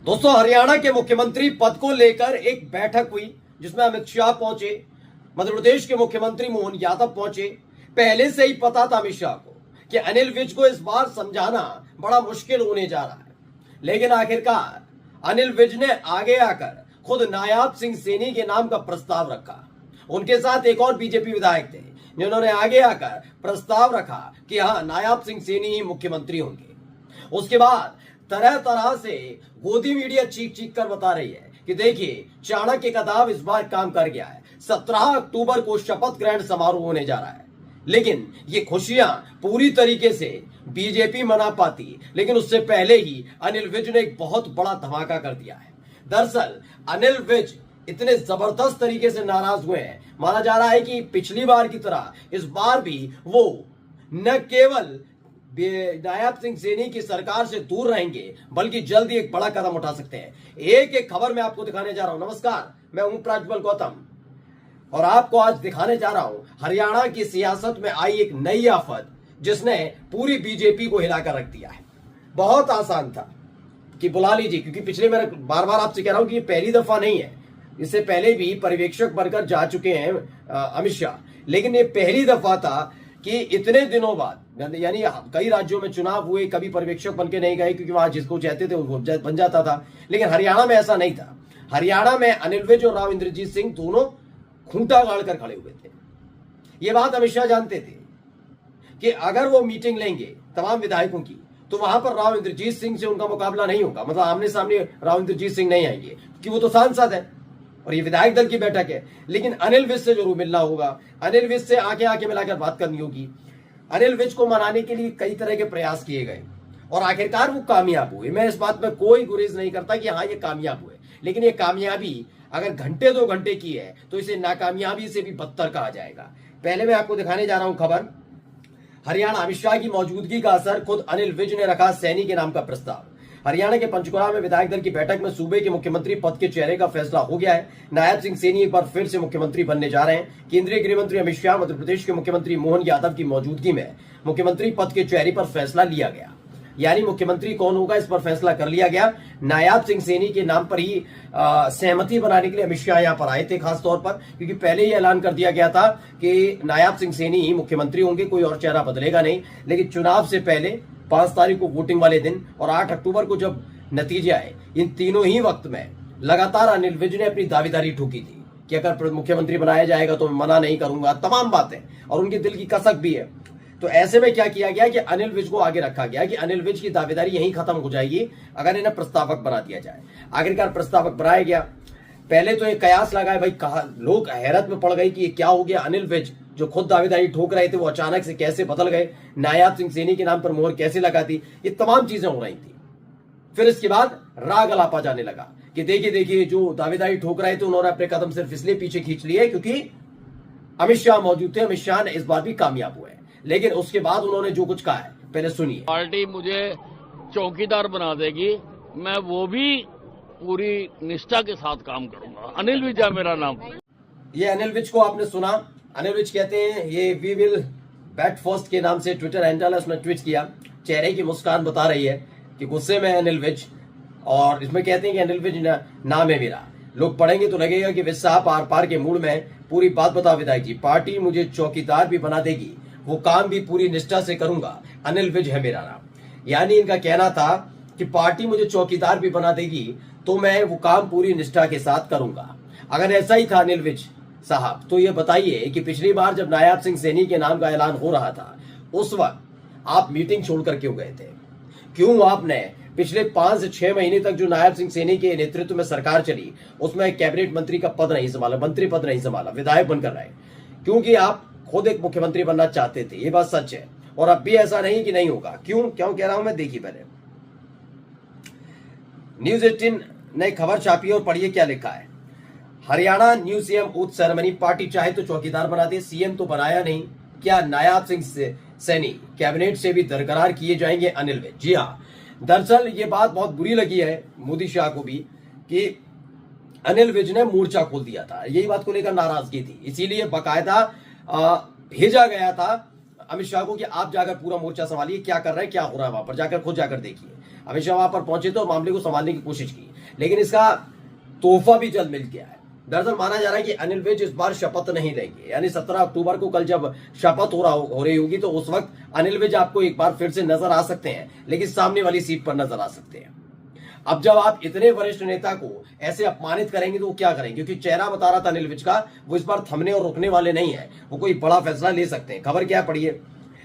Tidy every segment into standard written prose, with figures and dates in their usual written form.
दोस्तों, हरियाणा के मुख्यमंत्री पद को लेकर एक बैठक हुई जिसमें अमित शाह पहुंचे, मध्य प्रदेश के मुख्यमंत्री मोहन यादव पहुंचे। पहले से ही पता था अमित शाह को कि अनिल विज को इस बार समझाना बड़ा मुश्किल होने जा रहा है, लेकिन आखिरकार अनिल विज ने आगे आकर खुद नायाब सिंह सैनी के नाम का प्रस्ताव रखा। उनके साथ एक और बीजेपी विधायक थे जिन्होंने आगे आकर प्रस्ताव रखा कि हाँ, नायाब सिंह सैनी ही मुख्यमंत्री होंगे। उसके बाद तरह तरह से गोदी मीडिया चीख चीख कर बता रही है कि देखिए, चाणक्य का दाव इस बार काम कर गया है। 17 अक्टूबर को शपथ ग्रहण समारोह होने जा रहा है, लेकिन ये खुशियां पूरी तरीके से बीजेपी मना पाती, लेकिन उससे पहले ही अनिल विज ने एक बहुत बड़ा धमाका कर दिया है। दरअसल अनिल विज इतने जबरदस्त तरीके से नाराज हुए हैं, माना जा रहा है कि पिछली बार की तरह इस बार भी वो न केवल नायाब सिंह सैनी की सरकार से दूर रहेंगे, बल्कि जल्द ही एक बड़ा कदम उठा सकते हैं। एक एक खबर मैं आपको दिखाने जा रहा हूं। नमस्कार, मैं हूं प्रज्वल गौतम और आपको आज दिखाने जा रहा हूं हरियाणा की सियासत में आई एक नई आफत जिसने पूरी बीजेपी को हिलाकर रख दिया है। बहुत आसान था कि बुला लीजिए, क्योंकि पिछले मैं बार बार आपसे कह रहा हूं कि ये पहली दफा नहीं है। इससे पहले भी पर्यवेक्षक बनकर जा चुके हैं अमित शाह, लेकिन ये पहली दफा था कि इतने दिनों बाद, यानी कई राज्यों में चुनाव हुए, कभी पर्यवेक्षक बनके नहीं गए क्योंकि वहां जिसको चाहते थे वो बन जाता था, लेकिन हरियाणा में ऐसा नहीं था। हरियाणा में अनिल विज और राव इंद्रजीत सिंह दोनों खूंटा गाड़ कर खड़े हुए थे। ये बात अमित शाह जानते थे कि अगर वो मीटिंग लेंगे तमाम विधायकों की, तो वहां पर राव इंद्रजीत सिंह से उनका मुकाबला नहीं होगा। मतलब आमने सामने राव इंद्रजीत सिंह नहीं आएंगे क्योंकि वो तो सांसद है और ये विधायक दल की बैठक है, लेकिन अनिल विज से जरूर मिलना होगा। अनिल विज से आके मिलाकर बात करनी होगी। अनिल विज को मनाने के लिए कई तरह के प्रयास किए गए और आखिरकार वो कामयाब हुए। मैं इस बात में कोई गुरेज नहीं करता कि हाँ, ये कामयाब हुए, लेकिन ये कामयाबी अगर घंटे 2 घंटे की है तो इसे नाकामयाबी से भी बदतर कहा जाएगा। पहले मैं आपको दिखाने जा रहा हूं खबर। हरियाणा, अमित शाह की मौजूदगी का असर, खुद अनिल विज ने रखा सैनी के नाम का प्रस्ताव। हरियाणा के पंचकुला में विधायक दल की बैठक में सूबे के मुख्यमंत्री पद के चेहरे का फैसला हो गया है। नायब सिंह सैनी एक बार फिर से मुख्यमंत्री बनने जा रहे हैं। केंद्रीय गृह मंत्री अमित शाह, मध्य प्रदेश के मुख्यमंत्री मोहन यादव की मौजूदगी में मुख्यमंत्री पद के चेहरे पर फैसला लिया गया। यानी मुख्यमंत्री कौन होगा, इस पर फैसला कर लिया गया। नायाब सिंह सैनी के नाम पर ही सहमति बनाने के लिए अमित शाह यहाँ पर आए थे, खासतौर पर क्योंकि पहले ही ऐलान कर दिया गया था कि नायाब सिंह सैनी ही मुख्यमंत्री होंगे, कोई और चेहरा बदलेगा नहीं। लेकिन चुनाव से पहले 5 तारीख को वोटिंग वाले दिन और 8 अक्टूबर को जब नतीजे आए, इन तीनों ही वक्त में लगातार अनिल विज ने अपनी दावेदारी ठोकी थी कि अगर मुख्यमंत्री बनाया जाएगा तो मैं मना नहीं करूंगा, तमाम बातें, और उनके दिल की कसक भी है। तो ऐसे में क्या किया गया कि अनिल विज को आगे रखा गया कि अनिल विज की दावेदारी यहीं खत्म हो जाएगी अगर इन्हें प्रस्तावक बना दिया जाए। आखिरकार प्रस्तावक बनाया गया। पहले तो एक कयास लगाए, भाई कहा, लोग हैरत में पड़ गए कि ये क्या हो गया। अनिल विज जो खुद दावेदारी ठोक रहे थे वो अचानक से कैसे बदल गए, नायाब सिंह सैनी के नाम पर मोहर कैसे लगा दी, ये तमाम चीजें हो रही थी। फिर इसके बाद राग अलापा जाने लगा कि देखिए जो दावेदारी ठोक रहे थे उन्होंने अपने कदम सिर्फ इसलिए पीछे खींच लिए क्योंकि अमित शाह मौजूद थे। अमित शाह ने इस बार भी कामयाब हुए, लेकिन उसके बाद उन्होंने जो कुछ कहा है पहले सुनिए। पार्टी मुझे चौकीदार बना देगी, मैं वो भी पूरी निष्ठा के साथ काम करूंगा। अनिल विज है मेरा नाम। ये अनिल विज को आपने सुना। अनिल विज कहते हैं, ये वी विल बैट फर्स्ट के नाम से ट्विटर हैंडल है, उसने ट्वीट किया। चेहरे की मुस्कान बता रही है कि गुस्से में अनिल विज, और इसमें कहते हैं कि अनिल विज नाम है मेरा। लोग पढ़ेंगे तो लगेगा कि विज साहब आर पार के मूड में पूरी बात बता विधायक जी, पार्टी मुझे चौकीदार भी बना देगी, वो काम भी पूरी निष्ठा से करूंगा। अनिल विज है मेरा नाम। यानी इनका कहना था कि पार्टी मुझे चौकीदार भी बना देगी तो मैं वो काम पूरी निष्ठा के साथ करूंगा। अगर ऐसा ही था अनिल विज साहब, तो ये बताइए कि पिछली बार जब नायाब सिंह सैनी के नाम का ऐलान हो रहा था, उस वक्त आप मीटिंग छोड़कर क्यों गए थे? क्यों आपने पिछले 5 से 6 महीने तक जो नायब सिंह सैनी के नेतृत्व में सरकार चली उसमें कैबिनेट मंत्री का पद नहीं संभाला, मंत्री पद नहीं संभाला, विधायक बनकर रहे? क्योंकि आप खुद एक मुख्यमंत्री बनना चाहते थे, ये बात सच है। और अब भी ऐसा नहीं कि नहीं होगा। क्यों कह रहा हूं मैं, देखिए पहले न्यूज 18 ने खबर छापी और पढ़िए क्या लिखा है। Haryana new CM oath ceremony, party चाहे तो चौकीदार बना दे, सीएम तो बनाया नहीं, क्या नायाब सिंह सैनी कैबिनेट से भी दरकरार किए जाएंगे अनिल विज? जी हाँ, दरअसल ये बात बहुत बुरी लगी है मोदी शाह को भी कि अनिल विज ने मोर्चा खोल दिया था। यही बात को लेकर नाराजगी थी, इसीलिए बाकायदा भेजा गया था अमित शाह को कि आप जाकर पूरा मोर्चा संभालिए, क्या कर रहे हैं, क्या हो रहा है वहां पर, जाकर खुद जाकर देखिए। अमित शाह वहां पर पहुंचे तो मामले को संभालने की कोशिश की, लेकिन इसका तोहफा भी जल्द मिल गया है। दरअसल माना जा रहा है कि अनिल विज इस बार शपथ नहीं लेंगे, यानी 17 अक्टूबर को कल जब शपथ हो रही होगी तो उस वक्त अनिल विज आपको एक बार फिर से नजर आ सकते हैं, लेकिन सामने वाली सीट पर नजर आ सकते हैं। अब जब आप इतने वरिष्ठ नेता को ऐसे अपमानित करेंगे तो वो क्या करेंगे, क्योंकि चेहरा बता रहा था अनिल विज का, वो इस बार थमने और रुकने वाले नहीं है, वो कोई बड़ा फैसला ले सकते हैं। खबर क्या पढ़िए,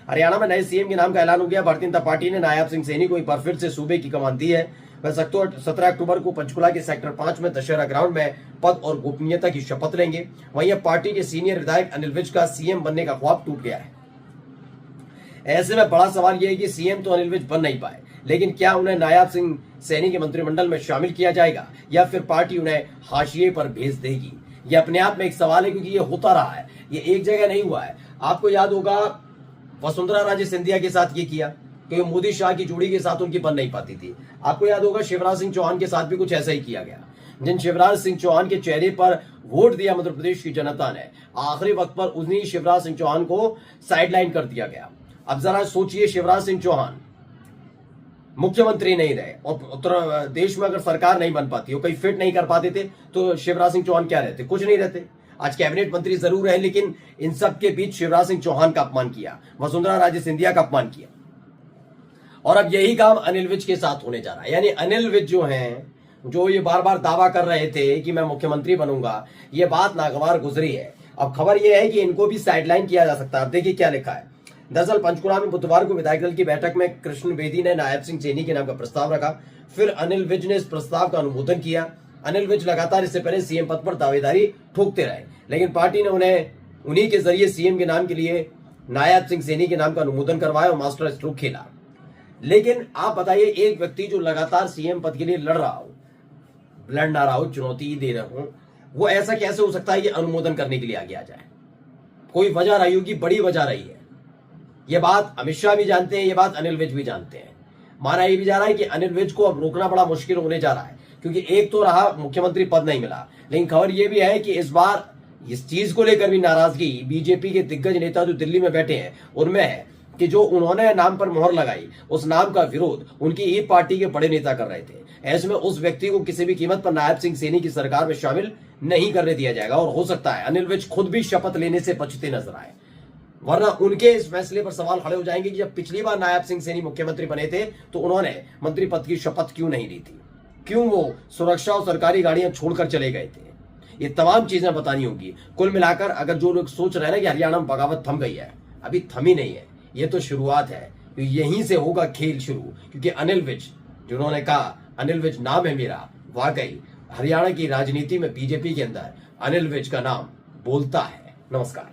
हरियाणा में नए सीएम के नाम का ऐलान हो गया। भारतीय जनता पार्टी ने नायब सिंह सैनी को एक बार फिर से सूबे की कमान दी है। वह 17 अक्टूबर को पंचकुला के सेक्टर 5 में दशहरा ग्राउंड में पद और गोपनीयता की शपथ लेंगे। वहीं पार्टी के सीनियर विधायक अनिल विज का सीएम बनने का ख्वाब टूट गया है। ऐसे में बड़ा सवाल यह है कि सीएम तो अनिल विज बन नहीं पाए, लेकिन क्या उन्हें नायब सिंह सैनी के मंत्रिमंडल में शामिल किया जाएगा या फिर पार्टी उन्हें हाशिए पर भेज देगी? यह अपने आप में एक सवाल है, क्योंकि यह होता रहा है, ये एक जगह नहीं हुआ है। आपको याद होगा वसुंधरा राजे सिंधिया के साथ ये किया, क्योंकि मोदी शाह की जोड़ी के साथ उनकी बन नहीं पाती थी। आपको याद होगा शिवराज सिंह चौहान के साथ भी कुछ ऐसा ही किया गया। जिन शिवराज सिंह चौहान के चेहरे पर वोट दिया मध्य प्रदेश की जनता ने, आखिरी वक्त पर उन्हीं शिवराज सिंह चौहान को साइडलाइन कर दिया गया। अब जरा सोचिए, शिवराज सिंह चौहान मुख्यमंत्री नहीं रहे और उत्तर प्रदेश में अगर सरकार नहीं बन पाती हो, कहीं फिट नहीं कर पाते थे, तो शिवराज सिंह चौहान क्या रहते? कुछ नहीं रहते। आज कैबिनेट मंत्री जरूर है, लेकिन इन सब के बीच शिवराज सिंह चौहान का अपमान किया, वसुंधरा राजे सिंधिया का अपमान किया, और अब यही काम अनिल विज के साथ होने जा रहा है। यानी अनिल विज जो हैं, जो ये बार बार दावा कर रहे थे कि मैं मुख्यमंत्री बनूंगा, ये बात नागवार गुजरी है। अब खबर यह है कि इनको भी साइडलाइन किया जा सकता है। अब देखिए क्या लिखा है। दरअसल पंचकुला में बुधवार को विधायक दल की बैठक में कृष्ण बेदी ने नायब सिंह सैनी के नाम का प्रस्ताव रखा। फिर अनिल विज ने इस प्रस्ताव का अनुमोदन किया। अनिल विज लगातार इससे पहले सीएम पद पर दावेदारी ठोकते रहे, लेकिन पार्टी ने उन्हीं के जरिए सीएम के नाम के लिए नायब सिंह सैनी के नाम का अनुमोदन करवाया और मास्टर स्ट्रोक खेला। लेकिन आप बताइए, एक व्यक्ति जो लगातार सीएम पद के लिए लड़ ना रहा हो, चुनौती दे रहा हो, वो ऐसा कैसे हो सकता है कि अनुमोदन करने के लिए आगे आ जाए? कोई वजह रही होगी, बड़ी वजह रही है। यह बात अमित शाह भी जानते हैं, यह बात अनिल विज भी जानते हैं। माना यह भी जा रहा है कि अनिल विज को अब रोकना बड़ा मुश्किल होने जा रहा है, क्योंकि एक तो रहा मुख्यमंत्री पद नहीं मिला, लेकिन खबर यह भी है कि इस बार इस चीज को लेकर भी नाराजगी बीजेपी के दिग्गज नेता जो दिल्ली में बैठे हैं उनमें है कि जो उन्होंने नाम पर मोहर लगाई, उस नाम का विरोध उनकी ही पार्टी के बड़े नेता कर रहे थे। ऐसे में उस व्यक्ति को किसी भी कीमत पर नायब सिंह सैनी की सरकार में शामिल नहीं करने दिया जाएगा, और हो सकता है अनिल विज खुद भी शपथ लेने से बचते नजर आए, वरना उनके इस फैसले पर सवाल खड़े हो जाएंगे कि जब पिछली बार नायब सिंह सैनी मुख्यमंत्री बने थे तो उन्होंने मंत्री पद की शपथ क्यों नहीं ली थी, क्यों वो सुरक्षा और सरकारी गाड़ियां छोड़कर चले गए थे। ये तमाम चीजें बतानी होगी। कुल मिलाकर अगर जो लोग सोच रहे हैं ना कि हरियाणा में बगावत थम गई है, अभी थमी नहीं है, ये तो शुरुआत है। तो यहीं से होगा खेल शुरू, क्योंकि अनिल विज, जिन्होंने कहा अनिल विज नाम है मेरा, वाकई हरियाणा की राजनीति में बीजेपी के अंदर अनिल विज का नाम बोलता है। नमस्कार।